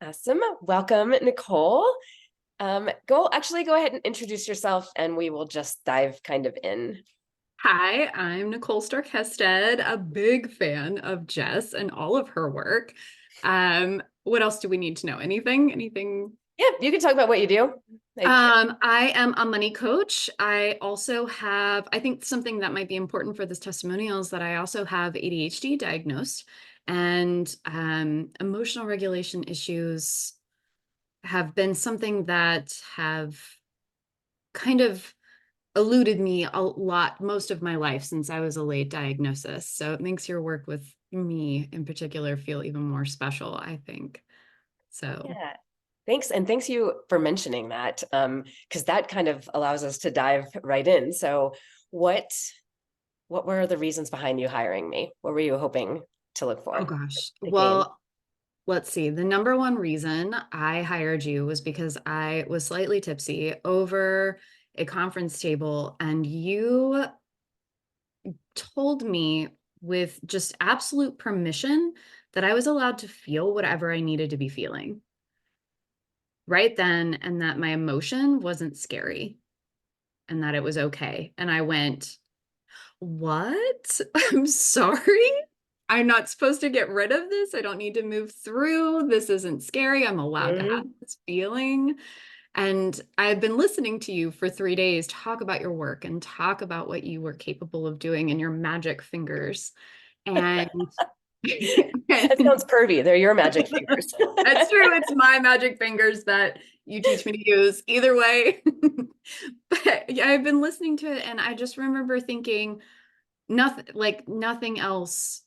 Awesome. Welcome, Nicole. Go ahead and introduce yourself and we will just dive kind of in. Hi, I'm Nicole Stork-Hestad, a big fan of Jess and all of her work. What else do we need to know? Anything? Yeah, you can talk about what you do. I am a money coach. I also have, I think something that might be important for this testimonial is that I also have ADHD diagnosed, and emotional regulation issues have been something that have kind of eluded me a lot most of my life since I was a late diagnosis. So it makes your work with me in particular feel even more special, I think. So, Yeah. Thanks. And thanks you for mentioning that. Because that kind of allows us to dive right in. So what what were the reasons behind you hiring me? What were you hoping to look oh for gosh. to gain? Well, let's see. The number one reason I hired you was because I was slightly tipsy over a conference table, and you told me with just absolute permission that I was allowed to feel whatever I needed to be feeling right then, and that my emotion wasn't scary and that it was okay. And I went, "What? I'm sorry. I'm not supposed to get rid of this. I don't need to move through. This isn't scary. I'm allowed to have Mhm. this feeling." And I've been listening to you for 3 days talk about your work and talk about what you were capable of doing and your magic fingers. And That sounds pervy. They're your magic fingers. that's true. It's my magic fingers that you teach me to use. Either way. But yeah, I've been listening to it and I just remember thinking nothing else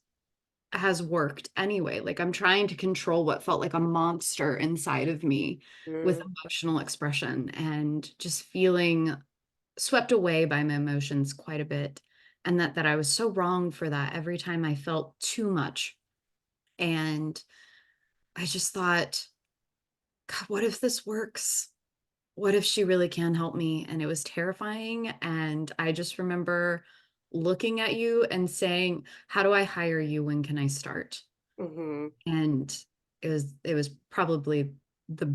has worked anyway. Like I'm trying to control what felt like a monster inside of me with Mm, emotional expression and just feeling swept away by my emotions quite a bit. And that I was so wrong for that every time I felt too much. And I just thought, God, what if this works? What if she really can help me? And it was terrifying. And I just remember looking at you and saying, how do I hire you? When can I start? mhm. And it was probably the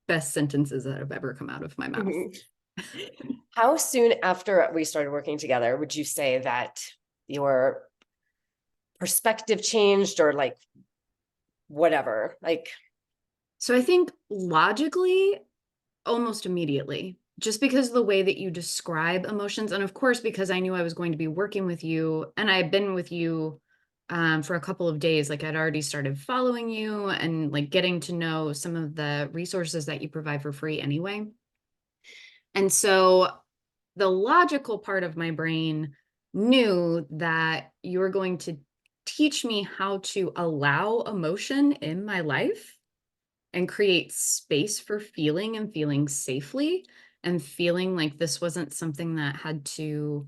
best sentences that have ever come out of my mouth. Mhm. How soon after we started working together would you say that your perspective changed or like whatever? Like, So I think logically, almost immediately, just because of the way that you describe emotions. And of course, because I knew I was going to be working with you and I had been with you for a couple of days, like I'd already started following you and like getting to know some of the resources that you provide for free anyway. And so the logical part of my brain knew that you were going to teach me how to allow emotion in my life and create space for feeling and feeling safely and feeling like this wasn't something that had to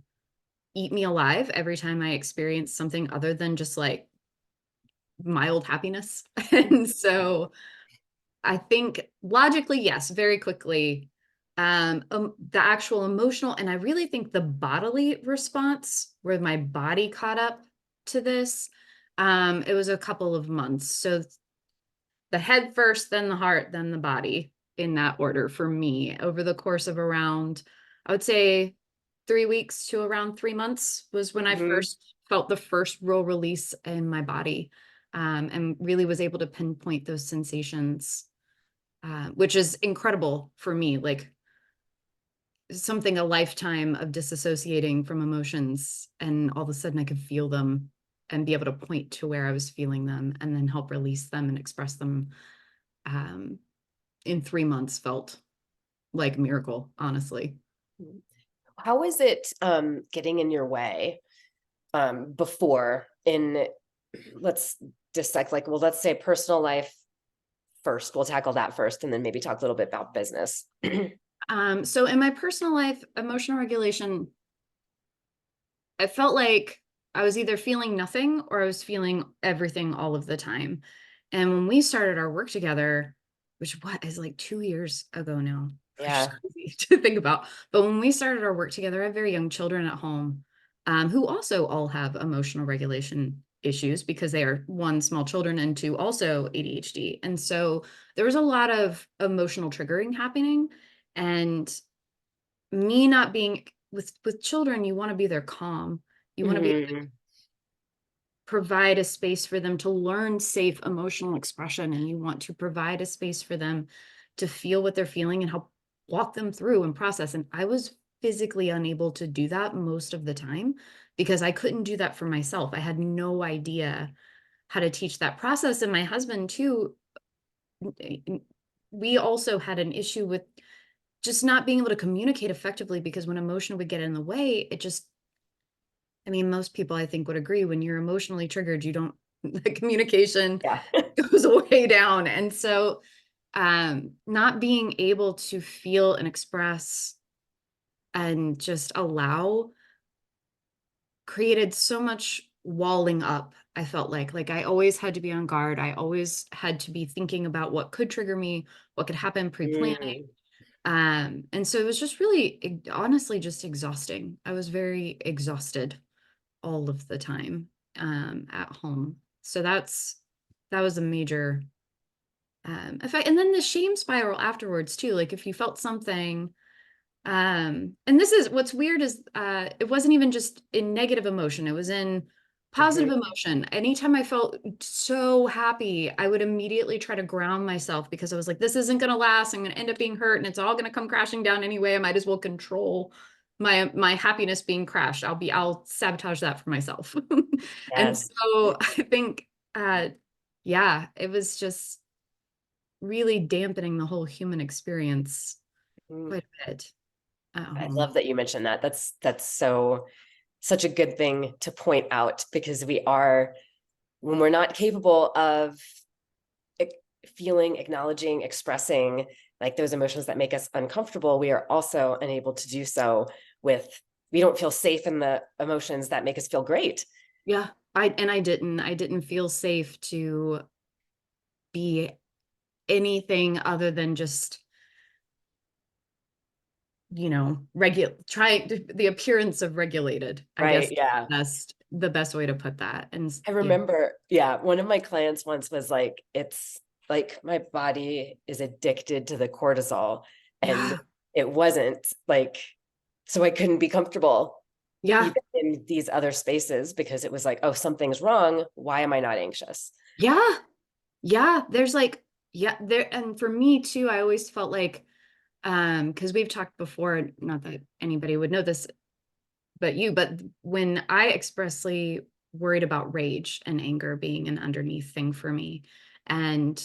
eat me alive every time I experienced something other than just like mild happiness. And so I think logically, yes, very quickly, the actual emotional, and I really think the bodily response, where my body caught up to this, it was a couple of months. So the head first, then the heart, then the body, in that order for me over the course of around, I would say 3 weeks to around 3 months was when I mhm. first felt the first real release in my body, and really was able to pinpoint those sensations, which is incredible for me. Like something a lifetime of disassociating from emotions, and all of a sudden I could feel them and be able to point to where I was feeling them and then help release them and express them, um, in 3 months felt like a miracle, honestly. How is it getting in your way before in let's dissect like well let's say personal life first. We'll tackle that first and then maybe talk a little bit about business. So in my personal life, emotional regulation, I felt like I was either feeling nothing or I was feeling everything all of the time. And when we started our work together, which what is like 2 years ago now, which is Yeah. crazy to think about. But when we started our work together, I have very young children at home, who also all have emotional regulation issues because they are, one, small children, and two, also ADHD. And so there was a lot of emotional triggering happening, and me not being with children, you want to be their calm. You want to be Mhm. provide a space for them to learn safe emotional expression, and you want to provide a space for them to feel what they're feeling and help walk them through and process. And I was physically unable to do that most of the time because I couldn't do that for myself. I had no idea how to teach that process. And my husband too, we also had an issue with just not being able to communicate effectively, because when emotion would get in the way, it just, I mean, most people I think would agree, when you're emotionally triggered, you don't, the communication Yeah. goes way down. And so not being able to feel and express and just allow created so much walling up. I felt like I always had to be on guard. I always had to be thinking about what could trigger me, what could happen, pre-planning. Mm. And so it was just really, honestly, just exhausting. I was very exhausted all of the time at home. So that was a major effect. And then the shame spiral afterwards too. Like if you felt something, and this is what's weird is it wasn't even just in negative emotion, it was in positive Mhm. emotion. Anytime I felt so happy, I would immediately try to ground myself, because I was like, this isn't going to last, I'm going to end up being hurt, and it's all going to come crashing down anyway. I might as well control my happiness being crashed. I'll sabotage that for myself. And Yes. so I think yeah, it was just really dampening the whole human experience Mm. quite a bit at I home. love that you mentioned that. That's so such a good thing to point out, because we are, when we're not capable of e- feeling, acknowledging, expressing like those emotions that make us uncomfortable, we are also unable to do so with, we don't feel safe in the emotions that make us feel great. Yeah, I didn't feel safe to be anything other than just, try the appearance of regulated, I Right. guess. Yeah. The best way to put that. And I remember, yeah, one of my clients once was like, it's like my body is addicted to the cortisol. And yeah, it wasn't like, so I couldn't be comfortable yeah, even in these other spaces, because it was like, oh, something's wrong. Why am I not anxious? yeah, yeah. There's like, yeah, there, and for me too, I always felt like, because we've talked before, not that anybody would know this, but when I expressly worried about rage and anger being an underneath thing for me, and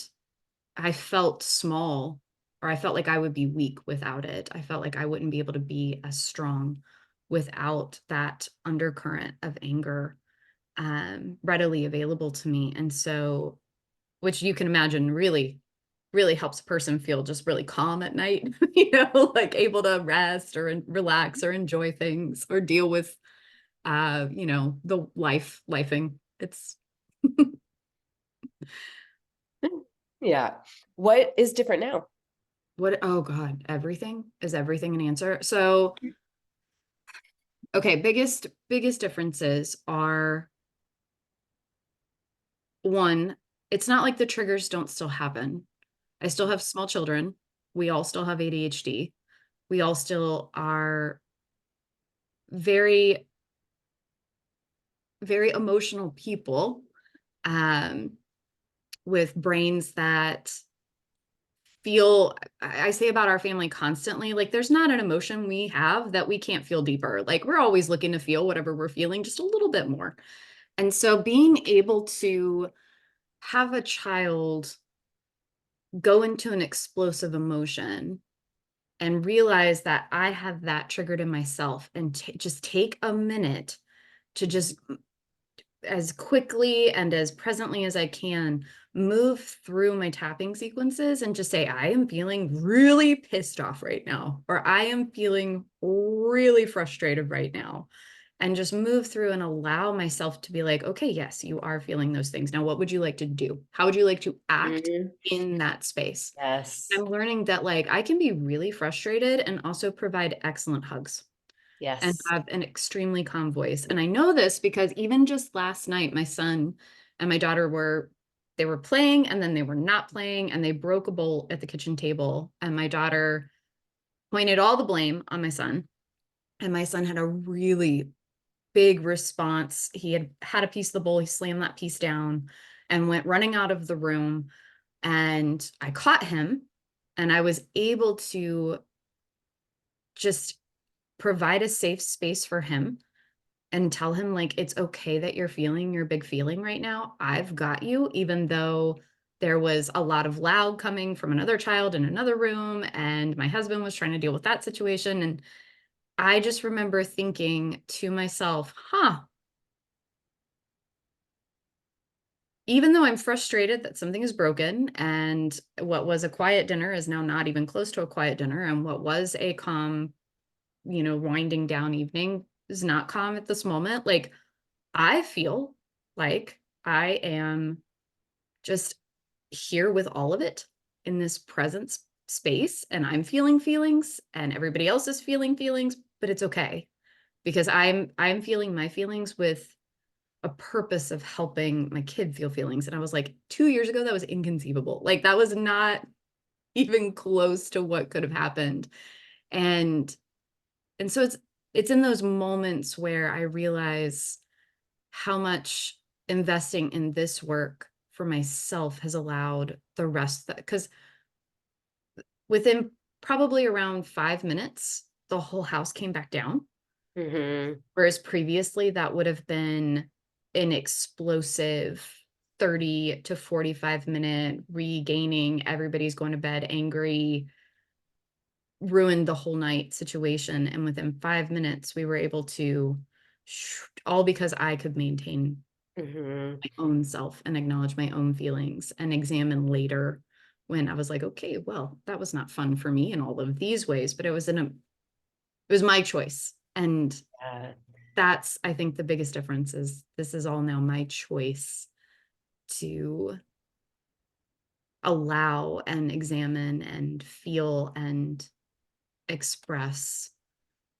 I felt small, or I felt like I would be weak without it. I felt like I wouldn't be able to be as strong without that undercurrent of anger readily available to me. And so, which you can imagine really, really helps a person feel just really calm at night, like able to rest or relax or enjoy things or deal with the lifing. It's Yeah. What is different now? what, oh God, everything is everything an answer. So, okay, biggest differences are, one, it's not like the triggers don't still happen. I still have small children. We all still have ADHD. We all still are very, very emotional people, um, with brains that feel, I say about our family constantly, like there's not an emotion we have that we can't feel deeper. Like we're always looking to feel whatever we're feeling just a little bit more. And so being able to have a child go into an explosive emotion and realize that I have that triggered in myself, and just take a minute to just, as quickly and as presently as I can, move through my tapping sequences and just say, I am feeling really pissed off right now, or I am feeling really frustrated right now. And just move through and allow myself to be like, okay, yes, you are feeling those things. Now, what would you like to do? How would you like to act Mhm. in that space? Yes. I'm learning that like I can be really frustrated and also provide excellent hugs. and Yes. have an extremely calm voice. And I know this because even just last night, my son and my daughter they were playing and then they were not playing and they broke a bowl at the kitchen table. And my daughter pointed all the blame on my son. And my son had a really big response. He had a piece of the bowl, he slammed that piece down and went running out of the room. And I caught him and I was able to just provide a safe space for him and tell him, like, it's okay that you're feeling your big feeling right now. I've got you, even though there was a lot of loud coming from another child in another room and my husband was trying to deal with that situation. And I just remember thinking to myself, even though I'm frustrated that something is broken and what was a quiet dinner is now not even close to a quiet dinner, and what was a calm, winding down evening is not calm at this moment, like, I feel like I am just here with all of it in this present space, and I'm feeling feelings and everybody else is feeling feelings, but it's okay because I'm feeling my feelings with a purpose of helping my kid feel feelings. And I was like, 2 years ago that was inconceivable. Like, that was not even close to what could have happened. And so it's in those moments where I realize how much investing in this work for myself has allowed the rest that, because within probably around 5 minutes, the whole house came back down. Mm-hmm. Whereas previously that would have been an explosive 30 to 45-minute regaining, everybody's going to bed angry, ruined the whole night situation. And within 5 minutes, we were able to, all because I could maintain Mm-hmm. my own self and acknowledge my own feelings and examine later when I was like, okay, well, that was not fun for me in all of these ways, but it was my choice. And Yeah. that's, I think, the biggest difference is this is all now my choice to allow and examine and feel and express,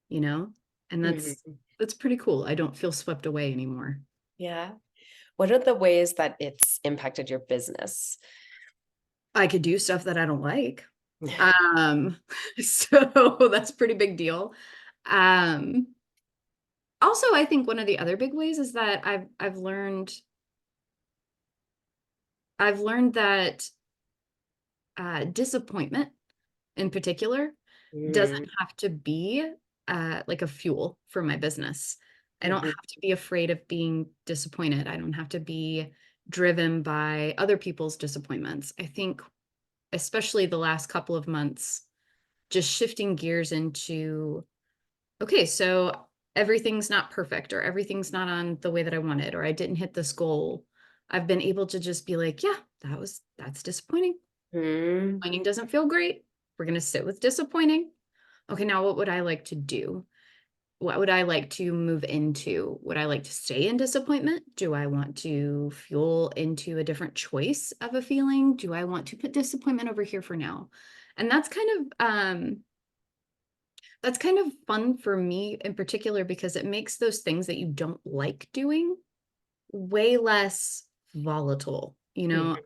you know? And Mhm. that's pretty cool. I don't feel swept away anymore. Yeah. What are the ways that it's impacted your business? I could do stuff that I don't like. Um, so that's a pretty big deal. Um, Also, I think one of the other big ways is that I've learned that disappointment in particular doesn't Mm, have to be like a fuel for my business. I don't mhm, have to be afraid of being disappointed. I don't have to be driven by other people's disappointments. I think, especially the last couple of months, just shifting gears into, okay, so everything's not perfect or everything's not on the way that I wanted or I didn't hit this goal. I've been able to just be like, yeah, that's disappointing. mm, Disappointing doesn't feel great. We're going to sit with disappointing. Okay, now what would I like to do? What would I like to move into? Would I like to stay in disappointment? Do I want to fuel into a different choice of a feeling? Do I want to put disappointment over here for now? And that's kind of fun for me in particular because it makes those things that you don't like doing way less volatile. mhm.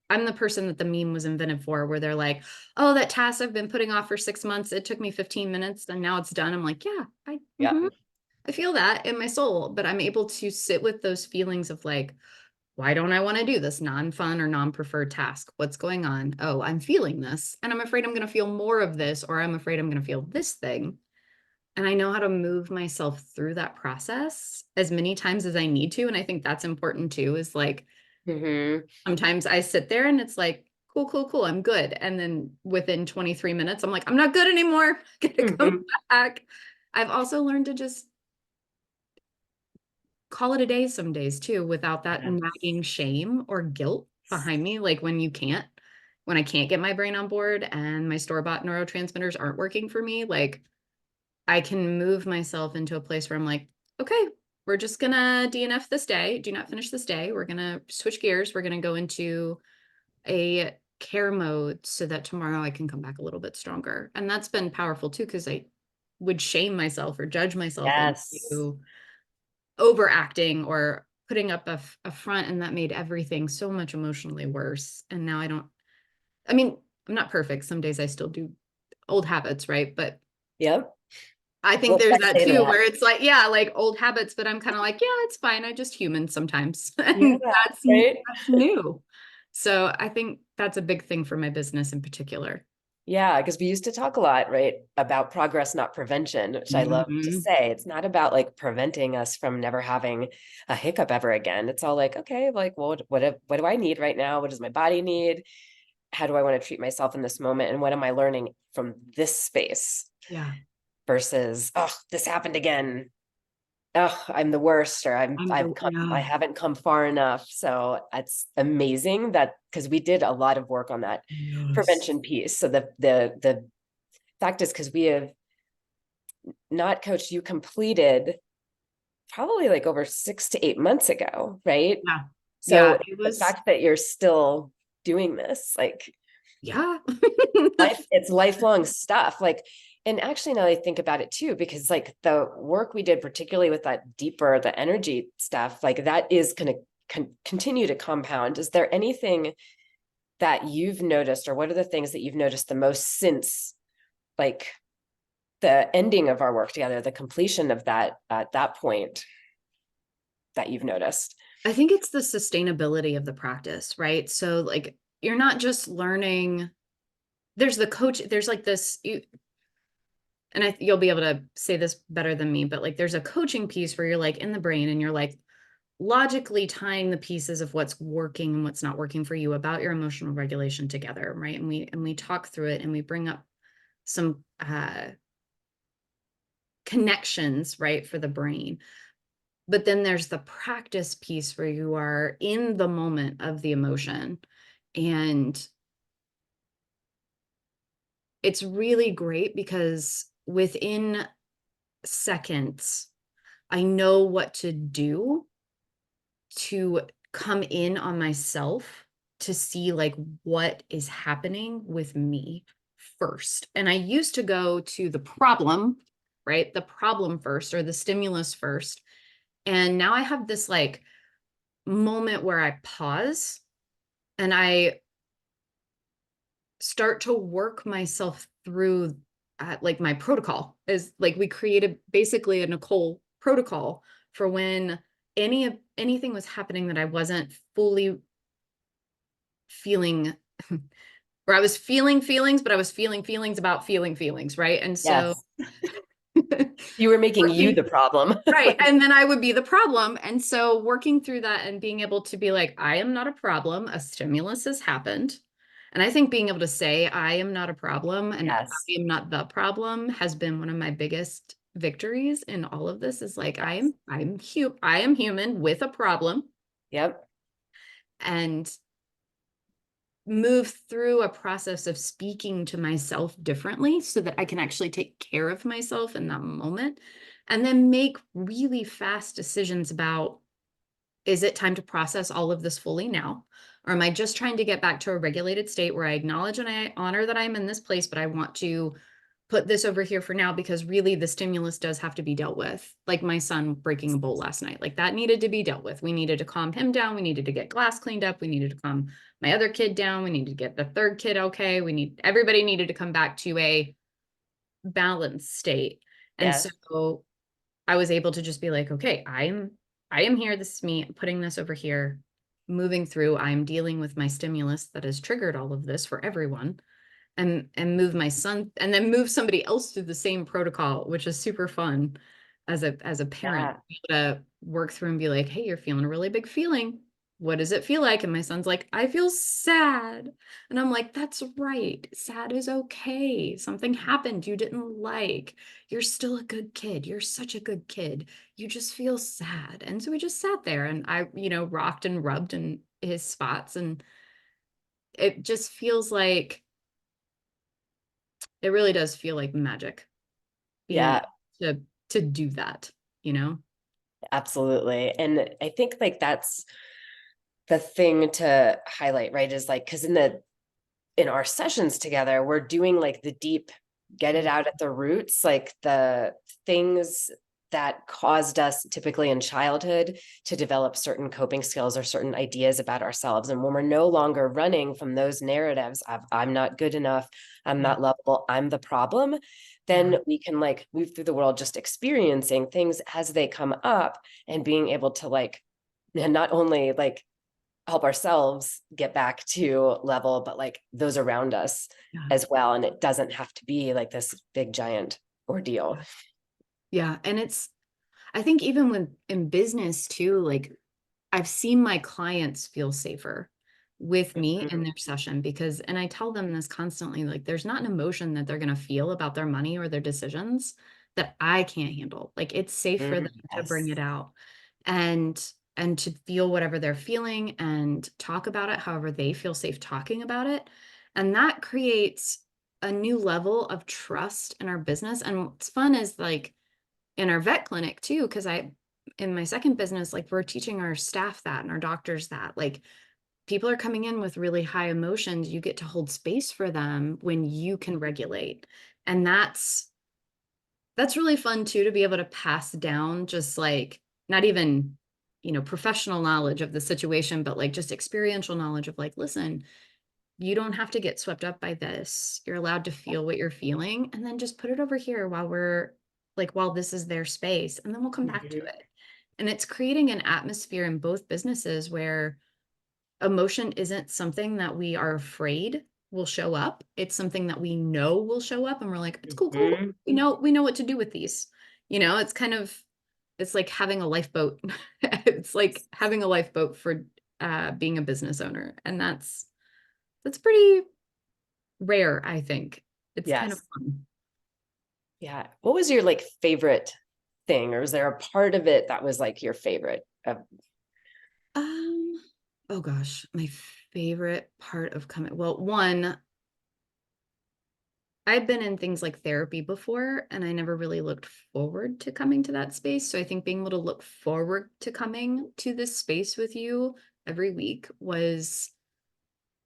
I'm the person that the meme was invented for, where they're like, oh, that task I've been putting off for 6 months, it took me 15 minutes and now it's done. I'm like, yeah, Yeah. I feel that in my soul, but I'm able to sit with those feelings of like, why don't I want to do this non-fun or non-preferred task? What's going on? Oh, I'm feeling this and I'm afraid I'm going to feel more of this, or I'm afraid I'm going to feel this thing. And I know how to move myself through that process as many times as I need to. And I think that's important too, is like, Mhm, sometimes I sit there and it's like, cool, cool, cool, I'm good. And then within 23 minutes, I'm like, I'm not good anymore. Gotta come mhm. back. I've also learned to just call it a day some days too, without that Yes. nagging shame or guilt behind me. Like when I can't get my brain on board and my store-bought neurotransmitters aren't working for me, like I can move myself into a place where I'm like, okay, we're just gonna DNF this day, do not finish this day. We're gonna switch gears. We're gonna go into a care mode so that tomorrow I can come back a little bit stronger. And that's been powerful too, because would shame myself or judge myself Yes. into overacting or putting up a front, and that made everything so much emotionally worse. And now I mean, I'm not perfect. Some days I still do old habits, right? But Yep. I think Well, there's I that say too, that. where it's like, yeah, like old habits, but I'm kind of like, yeah, it's fine. I just human sometimes. And Yeah. Right. that's new. So I think that's a big thing for my business in particular. Yeah, because we used to talk a lot, right, about progress, not prevention, which I love to Mhm. say. It's not about like preventing us from never having a hiccup ever again. It's all like, okay, like, well, what do I need right now? What does my body need? How do I want to treat myself in this moment? And what am I learning from this space Yeah. versus, oh, this happened again. Oh, I'm the worst, or I Yeah. haven't come far enough. So it's amazing that because we did a lot of work on that Yes. prevention piece. So the fact is, because we have not coached, you completed probably like over 6 to 8 months ago, right? Yeah. Yeah. So It the was, fact that you're still doing this, like yeah. it's lifelong stuff. Like, and actually now I think about it too, because like the work we did, particularly with that deeper, the energy stuff, like that is going to continue to compound. Is there anything that you've noticed, or what are the things that you've noticed the most since like the ending of our work together, the completion of that at that point that you've noticed? I think it's the sustainability of the practice, right? So like you're not just learning, there's the coach, there's like this, and you'll be able to say this better than me, but like there's a coaching piece where you're like in the brain and you're like logically tying the pieces of what's working and what's not working for you about your emotional regulation together, right? And we talk through it and we bring up some connections, right, for the brain. But then there's the practice piece where you are in the moment of the emotion. And it's really great because within seconds, I know what to do to come in on myself to see like what is happening with me first. And I used to go to the problem, right? The problem first or the stimulus first. And now I have this like moment where I pause and I start to work myself through like my protocol is like we created basically a Nicole protocol for when anything was happening that I wasn't fully feeling or I was feeling feelings, but I was feeling feelings about feeling feelings, right? And so Yes. You were making you working the problem. right. Like, And then I would be the problem. And so working through that and being able to be like, I am not a problem. A stimulus has happened. And I think being able to say, I am not a problem and I yes. am not the problem has been one of my biggest victories in all of this is like, Yes. I am human with a problem Yep. and move through a process of speaking to myself differently so that I can actually take care of myself in that moment and then make really fast decisions about is it time to process all of this fully now? Or am I just trying to get back to a regulated state where I acknowledge and I honor that I'm in this place, but I want to put this over here for now because really the stimulus does have to be dealt with. Like my son breaking a bowl last night, like that needed to be dealt with. We needed to calm him down. We needed to get glass cleaned up. We needed to calm my other kid down. We needed to get the third kid okay. Everybody needed to come back to a balanced state. And Yes. so I was able to just be like, okay, I am here. This is me. I'm putting this over here, moving through. I'm dealing with my stimulus that has triggered all of this for everyone and move my son and then move somebody else through the same protocol, which is super fun as a parent Yeah. be able to work through and be like, hey, you're feeling a really big feeling. What does it feel like? And my son's like, I feel sad. And I'm like, that's right. Sad is okay. Something happened you didn't like. You're still a good kid. You're such a good kid. You just feel sad. And so we just sat there and I, rocked and rubbed in his spots. And it just feels like it really does feel like magic being Yeah, able to do that, you know? absolutely. And I think like that's the thing to highlight, right? Is like, because in our sessions together, we're doing like the deep get it out at the roots, like the things that caused us typically in childhood to develop certain coping skills or certain ideas about ourselves. And when we're no longer running from those narratives of I'm not good enough, I'm not lovable, I'm the problem, then we can like move through the world just experiencing things as they come up and being able to like, and not only like help ourselves get back to level, but like those around us Yeah. as well. And it doesn't have to be like this big giant ordeal. Yeah. And I think even when in business too, like I've seen my clients feel safer with me in Mhm. their session because, and I tell them this constantly, like there's not an emotion that they're going to feel about their money or their decisions that I can't handle. Like it's safe for them to bring Yes. it out and to feel whatever they're feeling and talk about it however they feel safe talking about it. And that creates a new level of trust in our business. And what's fun is like in our vet clinic too, because in my second business, like we're teaching our staff that and our doctors that like people are coming in with really high emotions. You get to hold space for them when you can regulate. And that's really fun too, to be able to pass down just like not even, professional knowledge of the situation, but like just experiential knowledge of like, listen, you don't have to get swept up by this. You're allowed to feel what you're feeling and then just put it over here while this is their space, and then we'll come back to Mhm. it. And it's creating an atmosphere in both businesses where emotion isn't something that we are afraid will show up. It's something that we know will show up and we're like, it's cool, cool, cool. Mhm. We know what to do with these. It's kind of it's like having a lifeboat. It's like having a lifeboat for being a business owner. And that's pretty rare, I think. It's kind of Yes. fun. Yeah. What was your like favorite thing, or is there a part of it that was like your favorite? Um, oh gosh, my favorite part of coming. Well, one, I've been in things like therapy before, and I never really looked forward to coming to that space. So I think being able to look forward to coming to this space with you every week was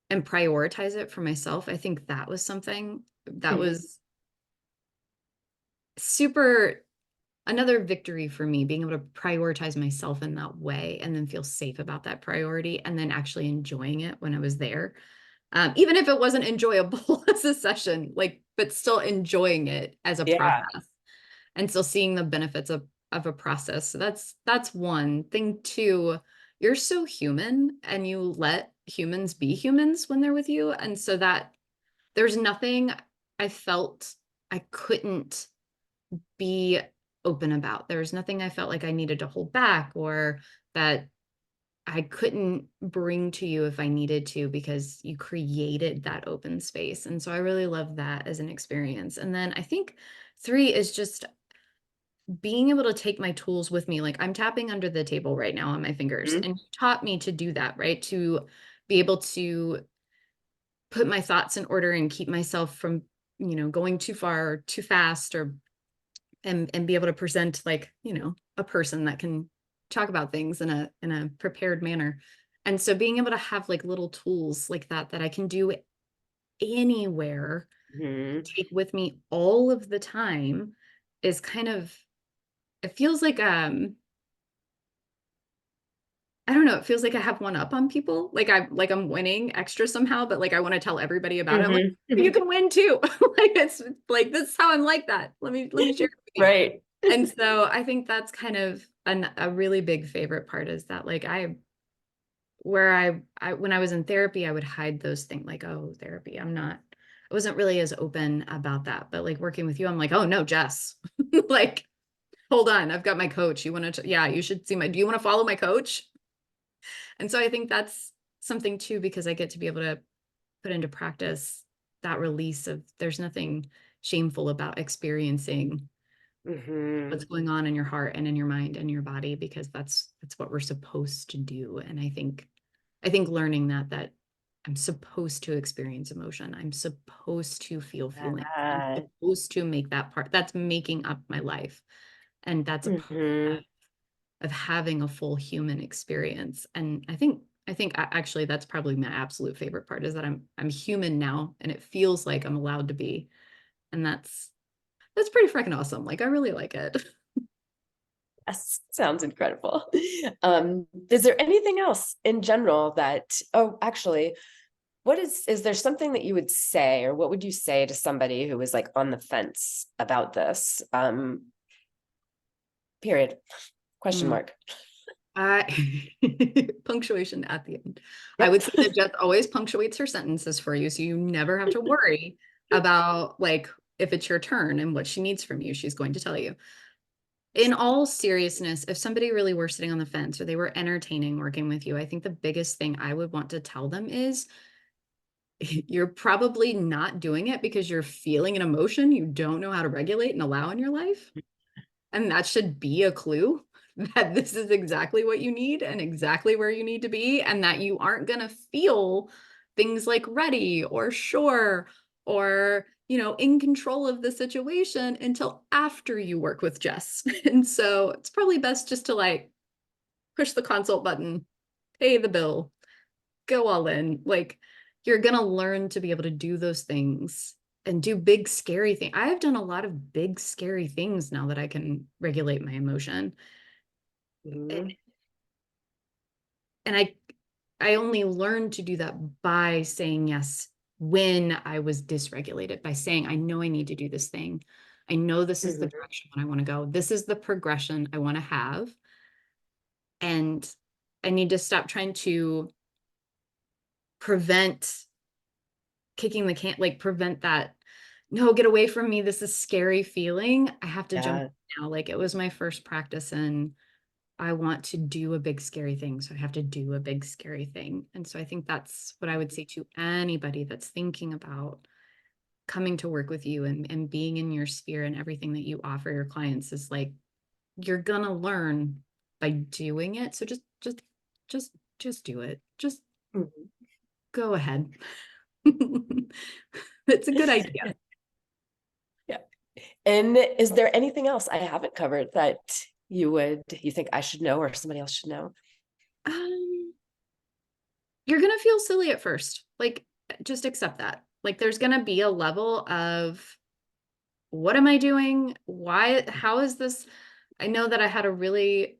and prioritize it for myself. I think that was something that Mhm. was super another victory for me, being able to prioritize myself in that way and then feel safe about that priority and then actually enjoying it when I was there. Even if it wasn't enjoyable as a session, like, but still enjoying it as a Yeah. process and still seeing the benefits of a process. So that's one thing. Two, you're so human and you let humans be humans when they're with you. And so that there's nothing I felt I couldn't be open about. There was nothing I felt like I needed to hold back or that I couldn't bring to you if I needed to because you created that open space. And so I really love that as an experience. And then I think three is just being able to take my tools with me. Like I'm tapping under the table right now on my fingers, Mhm. and you taught me to do that, right? To be able to put my thoughts in order and keep myself from, going too far or too fast or and be able to present like a person that can talk about things in a prepared manner. And so being able to have like little tools like that I can do anywhere, Mhm. take with me all of the time is kind of it feels like I don't know, it feels like I have one up on people, like I'm winning extra somehow, but like I want to tell everybody about it. I'm like, Mhm. you can win too. Like it's like this is how I'm like that, let me share it with you. Right. And so I think that's kind of a really big favorite part is that like I when I was in therapy, I would hide those things like, oh, therapy. I wasn't really as open about that. But like working with you, I'm like, oh no, Jess, like, hold on, I've got my coach. You want to, yeah, you should see do you want to follow my coach? And so I think that's something too, because I get to be able to put into practice that release of there's nothing shameful about experiencing Mhm. what's going on in your heart and in your mind and your body because that's what we're supposed to do. And I think learning that I'm supposed to experience emotion, I'm supposed to feel feelings, I'm Yeah. supposed to make that part that's making up my life, and that's a part Mhm. of having a full human experience. And I think actually that's probably my absolute favorite part is that I'm human now and it feels like I'm allowed to be And that's pretty freaking awesome. Like, I really like it. Yes, sounds incredible. Is there anything else in general that, oh, actually, is there something that you would say, or what would you say to somebody who was like on the fence about this? Period. Question Mm. mark. Punctuation at the end. I Yep. would say that Jess always punctuates her sentences for you, so you never have to worry about like if it's your turn and what she needs from you, she's going to tell you. In all seriousness, if somebody really were sitting on the fence or they were entertaining working with you, I think the biggest thing I would want to tell them is you're probably not doing it because you're feeling an emotion you don't know how to regulate and allow in your life. And that should be a clue that this is exactly what you need and exactly where you need to be, and that you aren't going to feel things like ready or sure or, in control of the situation until after you work with Jess. And so it's probably best just to like push the consult button, pay the bill, go all in. Like, you're going to learn to be able to do those things and do big, scary things. I've done a lot of big, scary things now that I can regulate my emotion. Mhm. And I only learned to do that by saying yes when I was dysregulated, by saying, I know I need to do this thing. I know this is the Mhm. direction I want to go. This is the progression I want to have. And I need to stop trying to prevent kicking the can, like prevent that. No, get away from me. This is scary feeling. I have to jump Yeah. now. Like, it was my first practice and I want to do a big scary thing. So I have to do a big scary thing. And so I think that's what I would say to anybody that's thinking about coming to work with you and being in your sphere, and everything that you offer your clients is like, you're gonna learn by doing it. So just do it. Just Mhm. go ahead. It's a good idea. Yeah. And is there anything else I haven't covered that you think I should know or somebody else should know? Um, you're gonna feel silly at first. Like, just accept that. Like, there's gonna be a level of, what am I doing? Why, how is this? I know that I had a really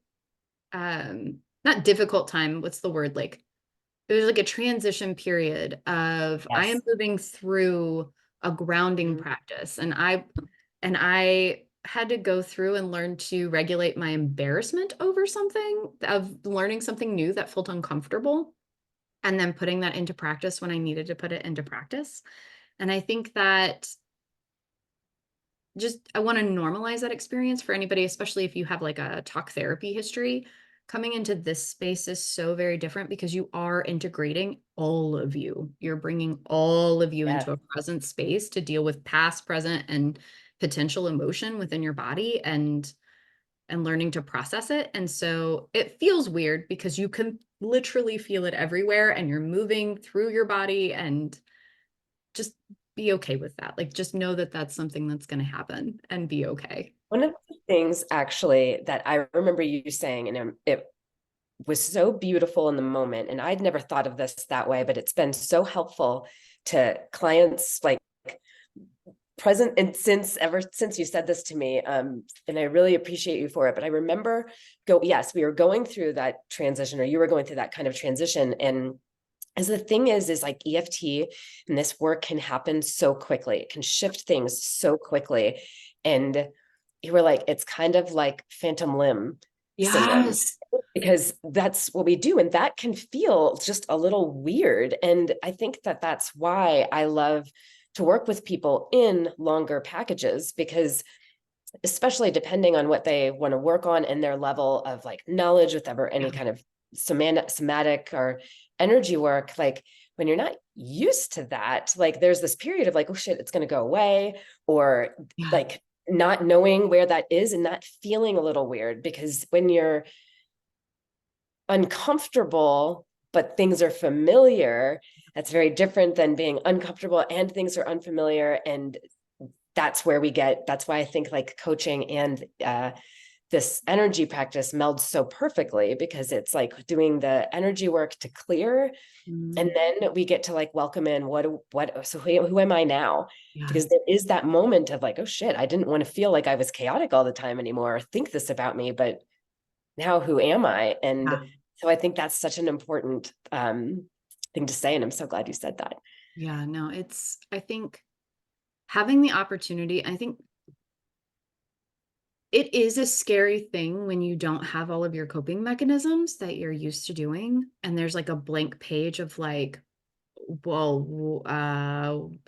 not difficult time. What's the word? Like, it was like a transition period of, I am Yes. moving through a grounding Mhm. practice, and I had to go through and learn to regulate my embarrassment over something, of learning something new that felt uncomfortable, and then putting that into practice when I needed to put it into practice. And I think that just, I want to normalize that experience for anybody, especially if you have like a talk therapy history. Coming into this space is so very different because you are integrating all of you. You're bringing all of you Yes. into a present space to deal with past, present, and potential emotion within your body, and learning to process it. And so it feels weird because you can literally feel it everywhere and you're moving through your body, and just be okay with that. Like, just know that that's something that's going to happen and be okay. One of the things actually that I remember you saying, and it was so beautiful in the moment, and I'd never thought of this that way, but it's been so helpful to clients like present and ever since you said this to me, and I really appreciate you for it. But I remember yes, we were going through that transition, or you were going through that kind of transition, and as the thing is like EFT and this work can happen so quickly. It can shift things so quickly. And you were like, it's kind of like phantom limb syndrome, Yes. because that's what we do. And that can feel just a little weird. And I think that that's why I love to work with people in longer packages, because especially depending on what they want to work on and their level of like knowledge with ever any Yeah. kind of somatic or energy work, like when you're not used to that, like there's this period of like, oh shit, it's going to go away, or Yeah. like not knowing where that is and not feeling a little weird, because when you're uncomfortable but things are familiar, that's very different than being uncomfortable and things are unfamiliar. And that's why I think like coaching and this energy practice melds so perfectly, because it's like doing the energy work to clear, and then we get to like welcome in so who am I now? Yeah. Because there is that moment of like, oh shit, I didn't want to feel like I was chaotic all the time anymore, or think this about me, but now who am I? And Yeah. so I think that's such an important thing to say, and I'm so glad you said that. Yeah, no, I think having the opportunity, I think it is a scary thing when you don't have all of your coping mechanisms that you're used to doing. And there's like a blank page of like, well,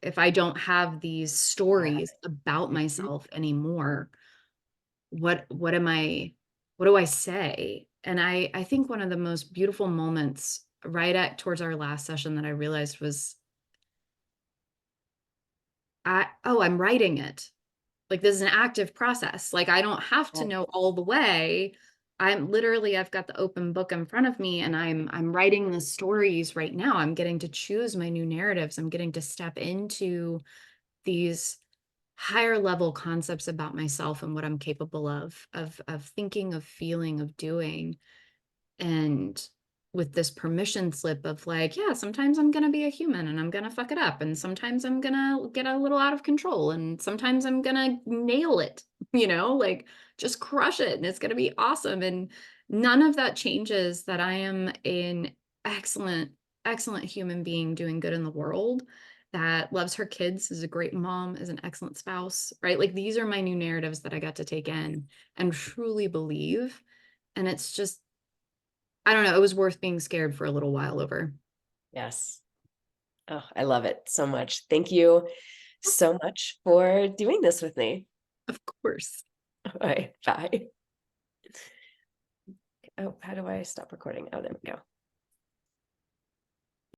if I don't have these stories about myself anymore, what do I say? And I think one of the most beautiful moments right at towards our last session that I realized was I'm writing it. Like, this is an active process. Like, I don't have to know all the way. I've got the open book in front of me, and I'm writing the stories right now. I'm getting to choose my new narratives. I'm getting to step into these higher level concepts about myself and what I'm capable of thinking, of feeling, of doing. And with this permission slip of like, yeah, sometimes I'm going to be a human and I'm going to fuck it up. And sometimes I'm going to get a little out of control. And sometimes I'm going to nail it, like just crush it. And it's going to be awesome. And none of that changes that I am an excellent, excellent human being doing good in the world, that loves her kids, is a great mom, is an excellent spouse, right? Like, these are my new narratives that I got to take in and truly believe. And it's just, I don't know, it was worth being scared for a little while over. Yes. Oh, I love it so much. Thank you so much for doing this with me. Of course. All right, bye. Oh, how do I stop recording? Oh, there we go.